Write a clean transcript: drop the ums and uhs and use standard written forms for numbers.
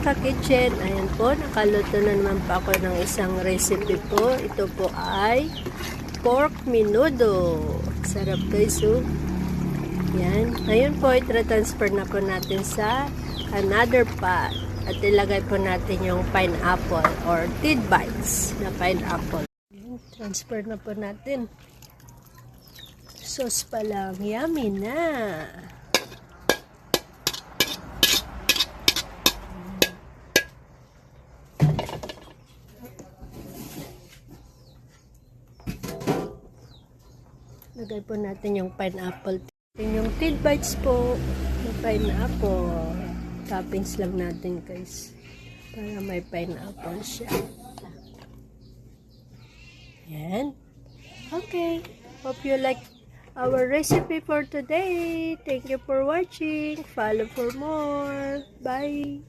ka-kitchen. Ayan po, nakaluto na naman pa ako ng isang recipe po. Ito po ay pork menudo. Sarap guys, oh. Yan. Ngayon po, itra-transfer na po natin sa another pot. At ilagay po natin yung pineapple or tidbites na pineapple. Yan. Transfer na po natin. Sauce pa lang. Yummy na! Lagay po natin yung pineapple. Yung tidbites po, yung pineapple. Toppings lang natin guys. Para may pineapple siya. Yan. Okay. Hope you like our recipe for today. Thank you for watching. Follow for more. Bye.